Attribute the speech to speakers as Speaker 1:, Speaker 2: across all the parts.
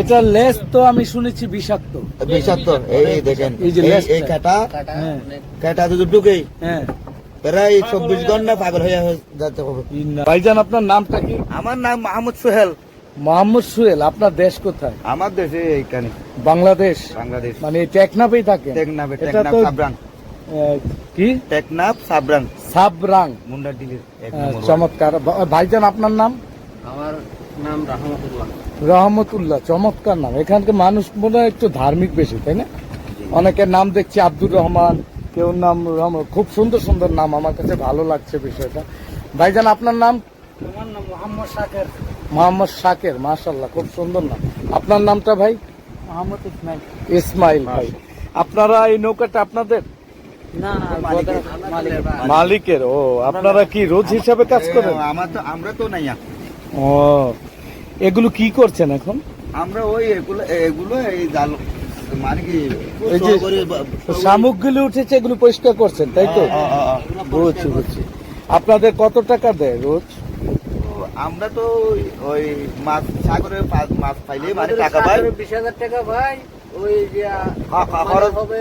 Speaker 1: এটা লেজ তো আমি শুনেছি বিষাক্ত।
Speaker 2: বিষাক্ত। এই দেখেন,
Speaker 1: এই যে
Speaker 2: এই কাটা
Speaker 1: হ্যাঁ
Speaker 2: কাটা যদি ঢুকেই
Speaker 1: হ্যাঁ।
Speaker 2: প্রায় 24 ঘন্টা পাগল হয়ে যেতে হবে।
Speaker 1: ভাইজান আপনার নামটা কি?
Speaker 2: আমার নাম মাহমুদ সোহেল।
Speaker 1: মোহাম্মদ সোহেল। আপনার দেশ কোথায়?
Speaker 2: আমার দেশে এইখানে
Speaker 1: বাংলাদেশ।
Speaker 2: বাংলাদেশ।
Speaker 1: মানে টেকনাফেই থাকে?
Speaker 2: টেকনাফে,
Speaker 1: এটা
Speaker 2: টেকনাফ
Speaker 1: তো
Speaker 2: সাবরাং।
Speaker 1: কি
Speaker 2: টেকনাফ সাবরাং,
Speaker 1: সাবরাং।
Speaker 2: মুন্ডা ডিলের এক
Speaker 1: হ্যাঁ,
Speaker 2: নম্বর।
Speaker 1: চমৎকার। ভাইজান আপনার নাম?
Speaker 3: আমার নাম রহমতুল্লাহ।
Speaker 1: রহমতুল্লাহ। চমৎকার নাম। এখানকার মানুষ মনে হয় একটু ধার্মিক বেশি, তাই না? অনেকের নাম দেখছি আব্দুর রহমান, কেউ নাম রহমান। খুব সুন্দর সুন্দর নাম, আমার কাছে ভালো লাগছে বিষয়টা। ভাইজান আপনার নাম?
Speaker 3: আমার নাম মোহাম্মদ শাকের।
Speaker 1: মোহাম্মদ শাকের। মাশাআল্লাহ, খুব সুন্দর নাম। আপনার নামটা ভাই?
Speaker 3: মোহাম্মদ ইসমাইল।
Speaker 1: ইসমাইল ভাই। আপনারা এই নৌকাটা আপনাদের?
Speaker 3: না না,
Speaker 2: মালিকের।
Speaker 1: মালিকের। ও, আপনারা কি রোজ হিসাবে কাজ করেন?
Speaker 2: আমরা তো নাই।
Speaker 1: ও, এগুলো কি করছেন এখন?
Speaker 2: আমরা ওই এগুলো এই জাল মানে কি
Speaker 1: এই যে শামুকগুলো উঠেছে, এগুলো পরিষ্কার করছেন, তাই তো? বুঝছি বুঝছি। আপনাদের কত টাকা দেয় রোজ?
Speaker 2: আমরা তো ওই মাছ সাগরে মাছ পাইলে মানে টাকা পাই।
Speaker 3: 20,000 টাকা ভাই। ওই যে
Speaker 2: খরচ
Speaker 3: হবে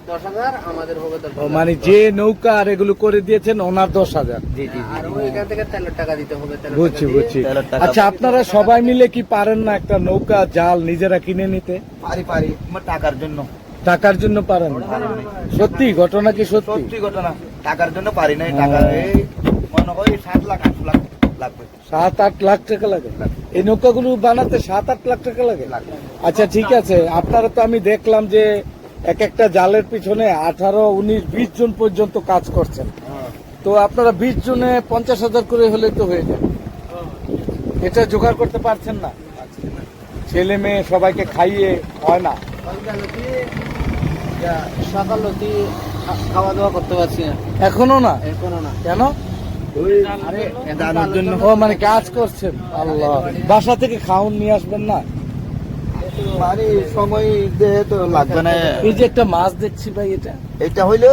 Speaker 3: 10,000, আমাদের হবে 10,000।
Speaker 1: মানে যে নৌকা আর এগুলো করে দিয়েছেন ওনার 10,000।
Speaker 2: জি জি।
Speaker 3: আর ওইখান থেকে তেলের টাকা দিতে হবে।
Speaker 1: বুঝছি বুঝছি।
Speaker 2: তেলের টাকা।
Speaker 1: আচ্ছা, আপনারা সবাই মিলে কি পারেন না একটা নৌকা জাল নিজেরা কিনে নিতে?
Speaker 2: পারি আমার টাকার জন্য।
Speaker 1: টাকার জন্য পারেন না? সত্যি ঘটনা কি সত্যি?
Speaker 2: সত্যি ঘটনা, টাকার জন্য পারি নাই। টাকা এই মনে হয় 7 লাখ 8 লাখ লাগবে।
Speaker 1: 7-8 লাখ টাকা লাগে এই নৌকাগুলো বানাতে? 7-8 লাখ টাকা লাগে? আচ্ছা ঠিক আছে। আপনারা তো আমি দেখলাম যে এক একটা জালের পিছনে 18, 19, 20 জন পর্যন্ত কাজ করছেন। তো আপনারা 20 জনে 50,000 করে হলে তো হয়ে যায়। এটা জোগাড় করতে পারছেন না? ছেলে মেয়ে সবাইকে খাইয়ে হয় না?
Speaker 3: সকাল অতি খাওয়া দাওয়া করতে পারছি না
Speaker 1: এখনো না?
Speaker 3: এখনো না।
Speaker 1: কেন?
Speaker 2: ওই
Speaker 3: আরে
Speaker 2: দানোর জন্য।
Speaker 1: ও, মানে কাজ করছেন। আল্লাহ, বাসা থেকে খাওন নিয়ে আসবেন না?
Speaker 2: মানে সময় দেহে তো লাগবে না।
Speaker 1: এই যে একটা মাছ দেখছি ভাই, এটা
Speaker 2: এটা হইলো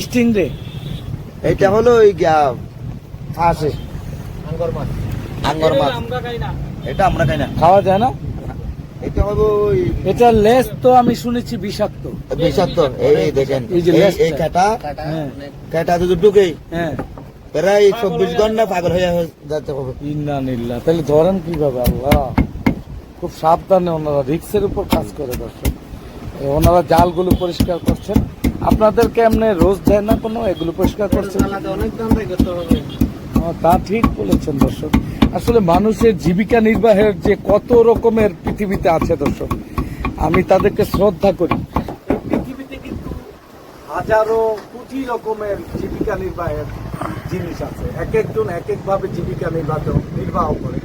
Speaker 1: স্টিং রে।
Speaker 2: এটা হলো ওই ফাঁসে
Speaker 3: আঙ্গর মাছ।
Speaker 2: আঙ্গর মাছ।
Speaker 3: আমরা খাই না।
Speaker 2: এটা আমরা খাই না।
Speaker 1: খাওয়া যায় না?
Speaker 2: এটা হলো ওই
Speaker 1: এটা লেজ তো আমি শুনেছি বিষাক্ত।
Speaker 2: বিষাক্ত। এই দেখেন,
Speaker 1: এই যে লেজটা।
Speaker 2: এই কাটা
Speaker 3: কাটা
Speaker 1: হ্যাঁ।
Speaker 2: কাটা যদি ঢুকেই
Speaker 1: হ্যাঁ।
Speaker 2: প্রায় 24 ঘন্টা পাগল হয়ে যেতে হবে।
Speaker 1: ইন্নানিল্লাহ। তাহলে ধরেন কিভাবে? আল্লাহ, খুব সাবধানে ওনারা রিক্সের উপর কাজ করে দর্শক। ওনারা জালগুলো পরিষ্কার করছেন। আপনাদের কেমনে রোজ দেয় না কোনো এগুলো পরিষ্কার করছেন?
Speaker 3: আলাদা অনেক দাম করতে হবে।
Speaker 1: তা ঠিক বলেছেন দর্শক। আসলে মানুষের জীবিকা নির্বাহের যে কত রকমের পৃথিবীতে আছে দর্শক, আমি তাদেরকে শ্রদ্ধা করি। এই পৃথিবীতে কিন্তু হাজারো কোটি রকমের জীবিকা নির্বাহের জিনিস আছে। এক একজন এক একভাবে জীবিকা নির্বাহ করে।